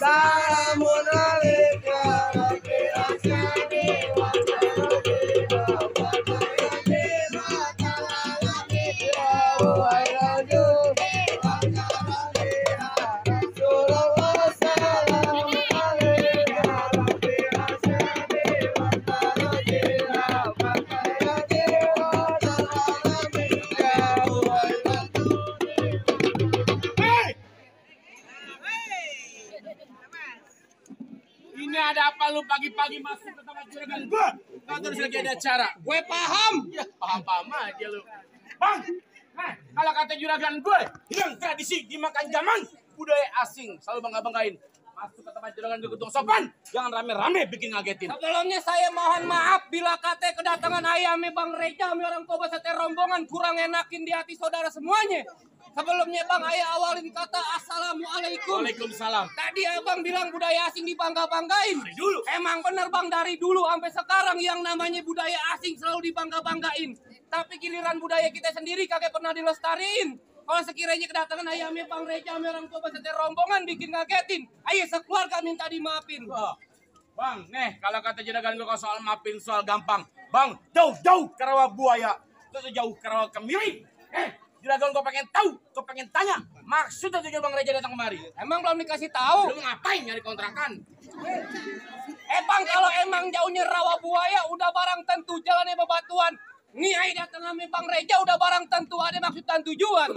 salamun alaika rabbi asyadi wa taradina fatayadina talalami ya wairaju wa taradina rasulullah salamun alaika rabbi asyadi wa taradina fatayadina talalami ya wairaju. Ini ada apa lu pagi-pagi masuk ke tempat juragan gua? Kau terus lagi ada acara. Gue paham. Ya paham aja lu. Bang, kalau kata juragan gue, hilang tradisi dimakan zaman budaya asing. Selalu bangga-banggain. Masuk ke tempat juragan gue ketung sopan. Jangan rame-rame bikin ngagetin. Sebelumnya saya mohon maaf bila kata kedatangan ayamnya Bang Reja, orang tua beserta rombongan kurang enakin di hati saudara semuanya. Sebelumnya Bang, ayah awalin kata assalamualaikum. Waalaikumsalam. Tadi abang bilang budaya asing dibangga-banggain. Dari dulu. Emang bener Bang, dari dulu sampai sekarang yang namanya budaya asing selalu dibangga-banggain. Tapi giliran budaya kita sendiri kagak pernah dilestariin. Kalau sekiranya kedatangan ayamnya Bang Reja, orang tua beserta rombongan bikin ngagetin, ayo sekeluarga minta dimaafin. Bang, nih kalau kata juragan gue kalau soal maafin soal gampang. Bang, jauh-jauh ke rawa buaya. Terus jauh ke rawa kemiri. Juragan gue pengen tahu, gue pengen tanya. Maksudnya tujuan Bang Reja datang kemari. Emang belum dikasih tahu? Lu ngapain nyari kontrakan? Bang, kalau emang jauhnya rawa buaya udah barang tentu jalannya bebatuan. Nih ay datang sama Bang Reja udah barang tentu ada maksud dan tujuan.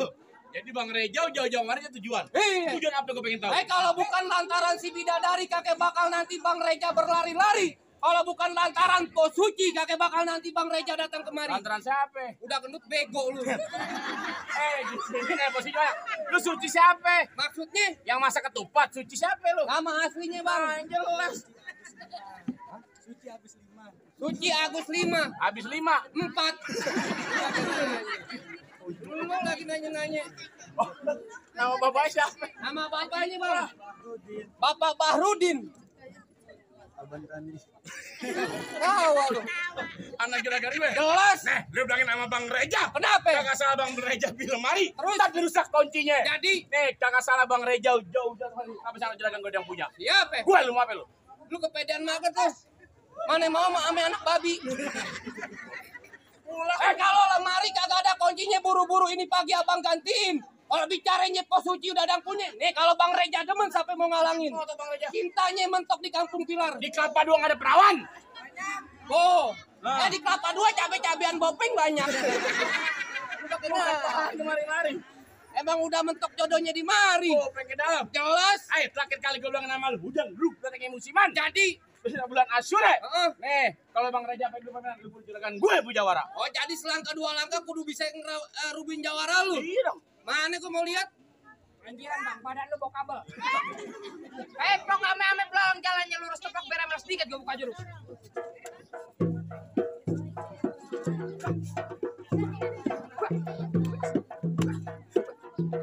Jadi Bang Reja jauh-jauh kemari tujuan. Iya. Tujuan apa gue pengen tahu? Kalau bukan lantaran si bidadari kakek bakal nanti Bang Reja berlari-lari. Kalau bukan lantaran Po Suci kakek bakal nanti Bang Reja datang kemari. Lantaran siapa? Udah gendut bego lu. Di sini nih posisi lu Suci siapa? Maksudnya Yang masa ketupat, Suci siapa lu? nama aslinya Bang. Jelas. Suci Agus 5. Habis 5. 4. Lu lagi nanya-nanya. Nama bapak siapa? Nama bapaknya Bang. Bapak Bahrudin. Tahu lu. Anak juragan gue. Jelas. Nah, lu bilangin sama Bang Reja. Kenapa? Kagak salah Bang Reja di lemari. Terus? Tapi rusak kuncinya. Jadi Nih, kagak salah Bang Reja jauh dari apa salah juragan gue yang punya. siapa? Gue lu apa lu? Lu kepedean banget tuh. Mana mau sama anak babi. Kalau lemari kagak ada kuncinya buru-buru ini pagi abang gantiin. Kalau bicaranya Pos Suci udah ada yang punya. Nih kalau Bang Reja demen sampai mau ngalangin. Oh, tuh Bang Reja. Cintanya mentok di Kampung Pilar. Di Kelapa Dua nggak ada perawan. Oh, Nah. di Kelapa 2 cabe-cabean bopeng banyak. Udah kemari-mari. Emang udah mentok jodohnya di mari. Oh, pengen ke dalam. Jelas. Ayo, terakhir kali gue bilang nama lu. Udah, lu datangnya musiman. Jadi, Sudah bulan Asyure. Heeh. Nih, kalau Bang Reja pengen lu pun juragan gue Bujawara. oh jadi selangkah dua langkah kudu bisa rubin jawara lu. Iya dong. Mana gua mau lihat? Anjiran Bang, badan lu bawa kabel. Dong ame-ame belakang jalannya lurus tepak beremel sedikit gue buka jeruk.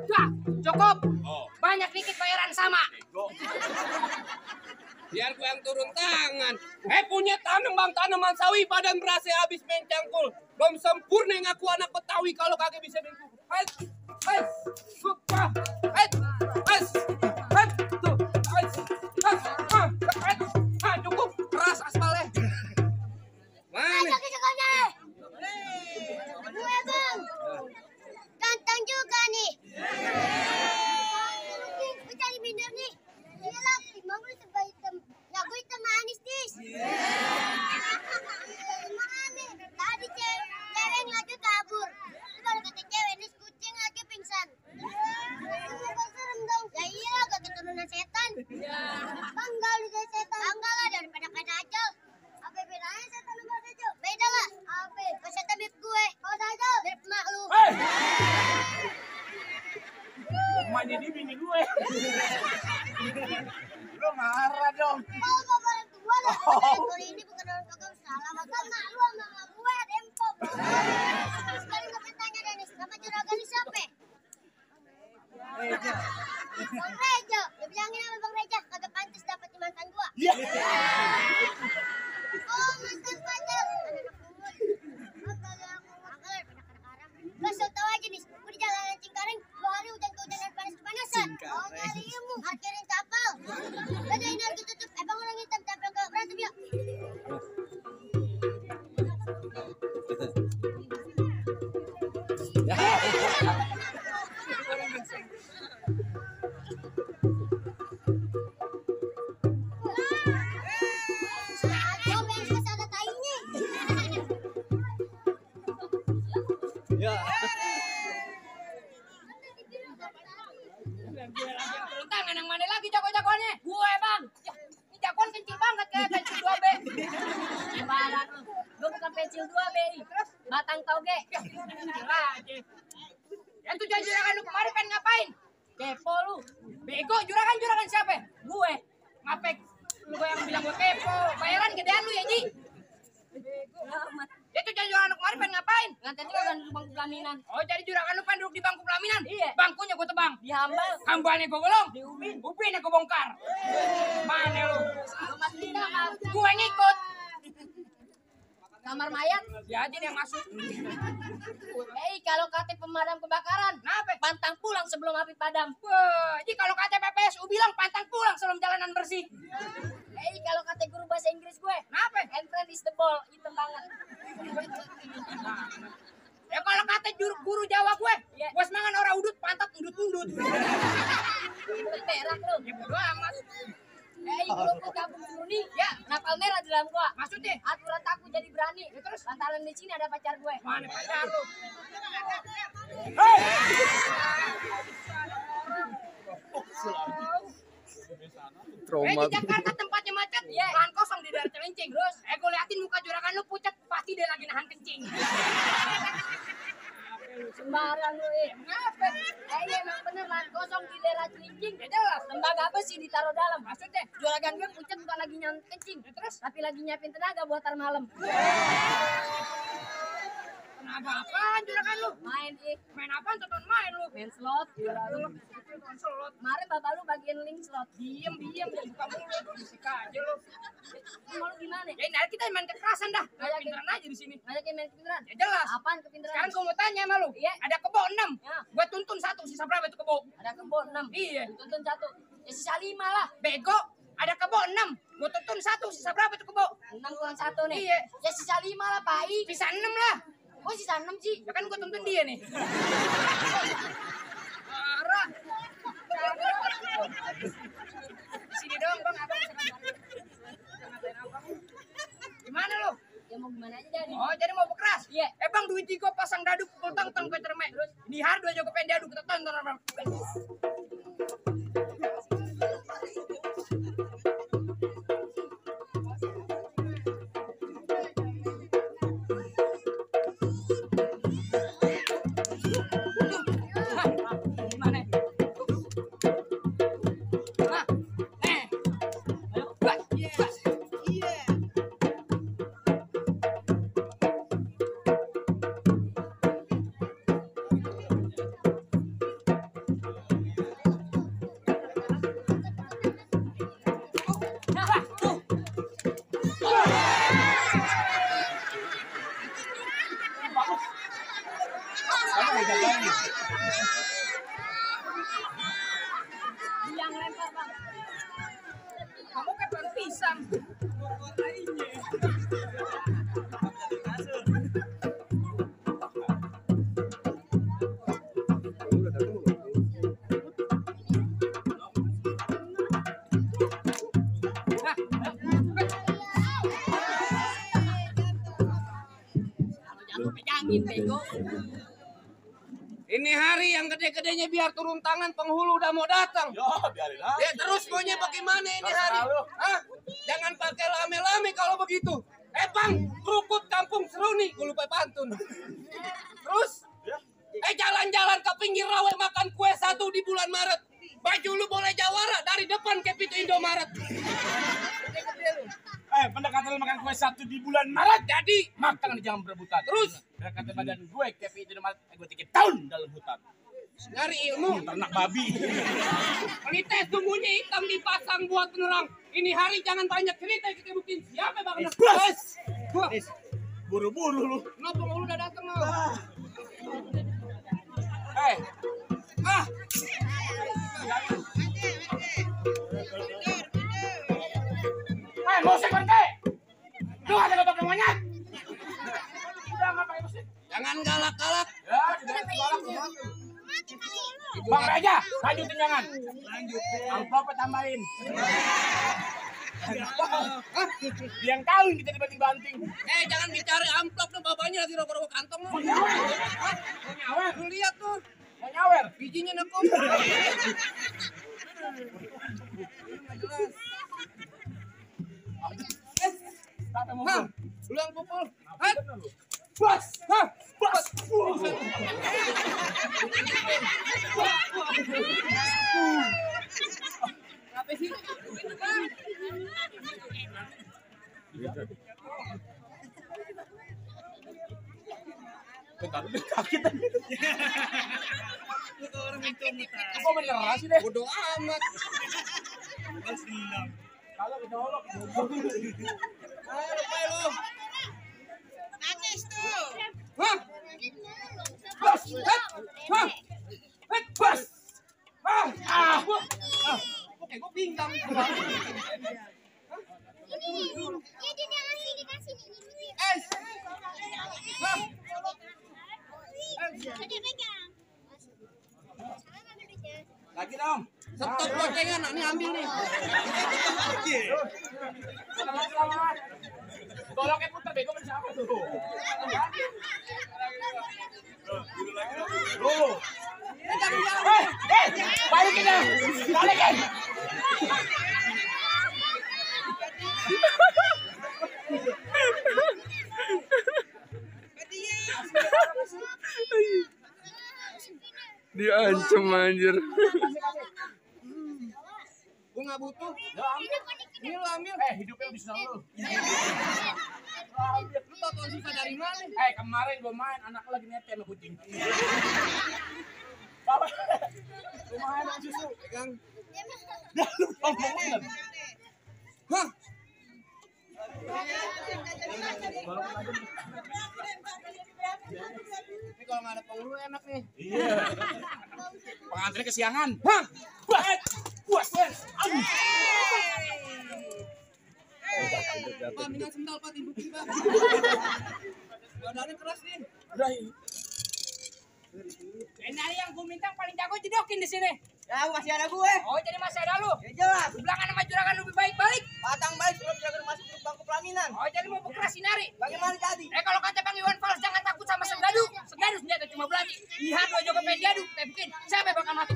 Dah, cukup. Oh, Banyak dikit bayaran sama. go. Biar gue yang turun tangan. Punya tanam Bang, tanaman sawi badan berasa habis main cangkul. Belum sempurna ngaku anak Betawi kalau kagak bisa main kuku. Cukup keras aspalnya. Mana? Gue Bang, ganteng juga nih. Gue cari minder nih. Iya lah, timbang lu serba hitam. Ya gue hitam manis dis. Mana? Tadi cewek lagi kabur. Terus kalau kata cewek nih kucing lagi pingsan. Serem dong. Ya iya lah, gak keturunan setan. Bangga lu jadi setan. Bangga lah daripada kena ajal. Apa bedanya setan sama dajjal? Beda lah. Apa? Kalau setan mirip gue. Kalau dajjal mirip emak lu. Emaknya dia bini gue. Lu marah dong. Kalau bapak orang tua lah. Kalau ini bukan orang tua salah. Maka emak lu sama emak gue dempok. Sekali nggak tanya Denis. Nama juragan ini siapa? Bang Reja. Dia bilangin sama Bang Reja. Kagak pantas dapat mantan gua. Iya. Oh mantan pacar. Gak usah tau aja nih, gue di jalanan Cingkaring 2 hari hujan kehujanan panas-panasan. Oh nyari ilmu, parkirin kapal. Gua pengen ada tainya. Ya. Turun tangan yang mana lagi jago-jagoannya? Gue bang. Ya, ini jagoan kecil banget kayak pensil 2B. Sembarang lu. Gue bukan pensil 2B. Batang toge. Kecil aja. Yang tuh juragan lu kemarin pengen ngapain? Kepo lu. Bego, juragan siapa? Gue. Ngapek? Lu yang bilang gue kepo. Bayaran gedean lu ya, Ji. Amat. Dia tuh juragan lu kemarin pengen ngapain? Ngantar juga kan di bangku pelaminan. Oh, jadi juragan lu pengen duduk di bangku pelaminan? Iya. Bangkunya gue tebang. Dihambal. Hambalnya gue golong. Di ubin. Ubinnya gue bongkar. Mana lu? Lu masuk di kamar. Gue ngikut. Kamar mayat. Ya aja yang masuk. Kalau kata pemadam kebakaran. Kenapa? Pantang pulang sebelum api padam. Wah, jadi kalau kata PPSU bilang pantang pulang sebelum jalanan bersih. Kalau kata guru bahasa Inggris gue. Kenapa? And friend is the ball. Hitam banget. Ya kalau kata guru Jawa gue, Iya. gue semangat orang udut pantat undut-undut. Berak lu. Ya bodo amat. Guru pun gabung Bruni. Ya, Napal merah di dalam gua. maksudnya Aturan takut jadi berani. Ya, terus? Lantaran di sini ada pacar gue. mana pacar lu? Trauma. Di Jakarta tempatnya macet, Iya. lahan kosong di daerah Cilincing. Terus, gue liatin muka juragan lu pucat, pasti dia lagi nahan kencing. Sembarang lu. Kenapa? Emang bener lahan kosong di daerah Cilincing. Ya jelas. Lembaga apa sih ditaruh dalam? Maksudnya, Juragan gue pucat bukan lagi nyam kencing. terus? Tapi lagi nyiapin tenaga buat tar malam. Kenapa apaan juragan lu? Main Main apaan? Tonton main lu. main slot. Slot. Kemarin bapak lu bagian link slot. Diem, buka mulut, bisik aja lu. Lu mau lu gimana? Ya ini kita main kekerasan dah, Kayak pinteran aja di sini. Ngajakin main kepintaran. Ya jelas. Apaan kepintaran? Sekarang gue mau tanya sama lu, Iya. ada kebo 6, Ya. gue tuntun 1, sisa berapa itu kebo? Ada kebun 6. Iya. Tuntun 1. Ya sisa 5 lah. Bego, ada kebo 6, gue tuntun 1, sisa berapa itu kebo? 6 kurang 1 nih. Iya. Ya sisa 5 lah, Pak I. Sisa 6 lah. Kok sisa 6 sih? Ya kan gue tuntun dia nih. Marah. Sini doang bang, abang ngatain abang. Gimana lu? Ya mau gimana aja jadi. Oh jadi mau bekeras? Iya. Bang duit gue pasang dadu pukul tong-tong gue cermek. Terus ini hari dua jago pengen dadu kita tonton bang. Gimana? Nah, ayo, bas, bas. Yang lempar, Bang. Kamu kayak pohon pisang. Jatuh pejangin, bego. Ini hari yang gede-gedenya biar turun tangan, penghulu udah mau datang. Ya, biarin aja. Ya terus maunya bagaimana ini hari? Hah? Jangan pakai lame-lame kalau begitu. Bang, kerukut kampung Seruni, gue lupa pantun. Terus, jalan-jalan ke pinggir rawa makan kue 1 di bulan Maret. Baju lu boleh jawara dari depan ke pintu Indomaret. Pendekatan lu makan kue 1 di bulan Maret. Jadi, Makan jangan berebutan. terus Pendekatan badan gue kayak pintu Indomaret. Gue 3 tahun dalam hutan. nyari ilmu. Ternak babi. Pelita sungguhnya hitam dipasang buat penerang. Ini hari jangan banyak cerita, kita buktiin siapa bang. Bas. Buru-buru lu. Kenapa penghulu udah datang lo? Mau sekonte. Lu ada gak pakai monyet? Udah nggak pakai mesin. Jangan galak-galak. Ya, tidak galak. Bang Raja lanjutin jangan. Amplopnya tambahin. Yang kawin kita dibanting-banting. Jangan bicara amplop tuh, bapaknya lagi rokok-rokok kantong lu. Nyawer. Lu lihat tuh, Mau nyawer. bijinya nekum. Sampai mau Hah, lu yang pukul. Hah, bas. hah, Bas. apa sih? Bentar, udah kaget aja. Kok beneran sih deh? Bodoh amat. Kalau kecolok. Ayo, lepai lu. Nangis tuh. Hah, Bas. hah, Bas. Ah. oke, gua pinggang. Ini dia dikasih nih. Es. Hah, Jadi pegang. Lagi dong. stop gocengan, ini ambil nih. Selamat. Goloknya putar bego sama siapa tuh? Tuh. Balikin dah. Balikin. Diancam anjir. Gua nggak butuh. Ini lu ambil. Hidupnya lebih senang lu. Lu tau susah dari mana? Kemarin gua main, anak lagi nyetir sama kucing. Bapak, lu main sama susu. Pegang. Dah, lu ngomong bener. Hah, ini kalau nggak ada penghulu enak nih. Iya. Pengantinnya kesiangan. Hah, Puas. Pak, minang sendal, Pak, timbukin, Pak. Dadanya keras nih. Udah. Dari yang gue minta paling jago jedokin di sini. Ya, masih ada gue. Oh, jadi masih ada lu. Ya jelas. Belakang sama juragan lebih baik balik. Patang baik sebelum juragan masuk ke bangku pelaminan. Oh, jadi mau buka sinari. Bagaimana jadi? Kalau kata Bang Iwan Fals jangan takut sama sendadu. Sendadu senjata cuma belati. Lihat lo juga pengen diadu. Tapi mungkin siapa yang bakal mati?